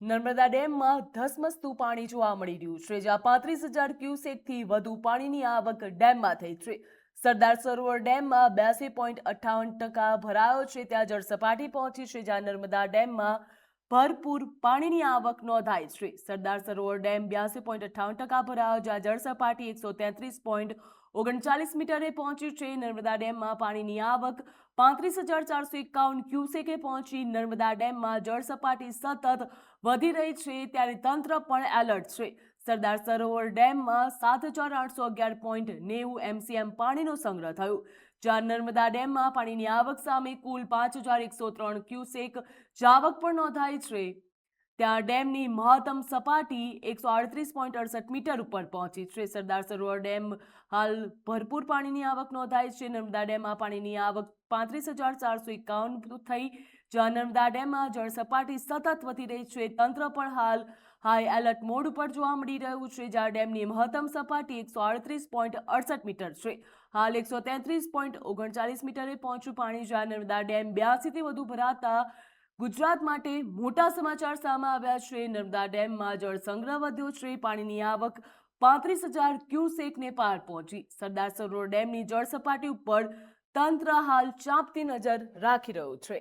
નર્મદા ડેમમાં ધસમસતું પાણી જોવા મળી રહ્યું છે, જ્યાં 35,000 ક્યુસેકથી વધુ પાણીની આવક ડેમમાં થઈ છે. સરદાર સરોવર ડેમમાં 82.58% ભરાયો છે, ત્યાં જળસપાટી પહોંચી છે, જ્યાં નર્મદા ડેમમાં ભરપૂર પાણીની આવક નોંધાઈ છે. સરદાર સરોવર ડેમ 82.58% ભરાયો, જ્યાં જળસપાટી 133.39 મીટરે પહોંચી છે. નર્મદા ડેમમાં પાણીની આવક 35,451 ક્યુસેકે પહોંચી. નર્મદા ડેમમાં જળસપાટી સતત વધી રહી છે, ત્યારે તંત્ર પણ એલર્ટ છે. સરદાર સરોવર ડેમમાં 7,811.90 MCM પાણીનો સંગ્રહ થયો, જ્યાં નર્મદા ડેમમાં પાણીની આવક સામે કુલ 5,103 ક્યુસેક જાવક પણ નોંધાઈ છે. ત્યાં ડેમની મહત્તમ સપાટી 138.68 મીટર ઉપર પહોંચી છે. સરદાર સરોવર ડેમ હાલ ભરપૂર પાણીની આવક નોંધાઈ છે. નર્મદા ડેમમાં પાણીની આવક 35,451 થઈ, જ્યાં નર્મદા ડેમમાં જળસપાટી સતત વધી રહી છે. તંત્ર પણ હાલ હાઈ એલર્ટ મોડ ઉપર જોવા મળી રહ્યું છે, જ્યાં ડેમની મહત્તમ સપાટી 138.68 મીટર છે. હાલ 133.39 મીટરે પહોંચ્યું પાણી, જ્યાં નર્મદા ડેમ 82થી વધુ ભરાતા ગુજરાત માટે મોટા સમાચાર સામે આવ્યા છે. નર્મદા ડેમમાં જળ સંગ્રહ વધ્યો છે. પાણીની આવક 35,000 ક્યુસેકને પાર પહોંચી. સરદાર સરોવર ડેમની જળ સપાટી ઉપર તંત્ર હાલ ચાંપતી નજર રાખી રહ્યું છે.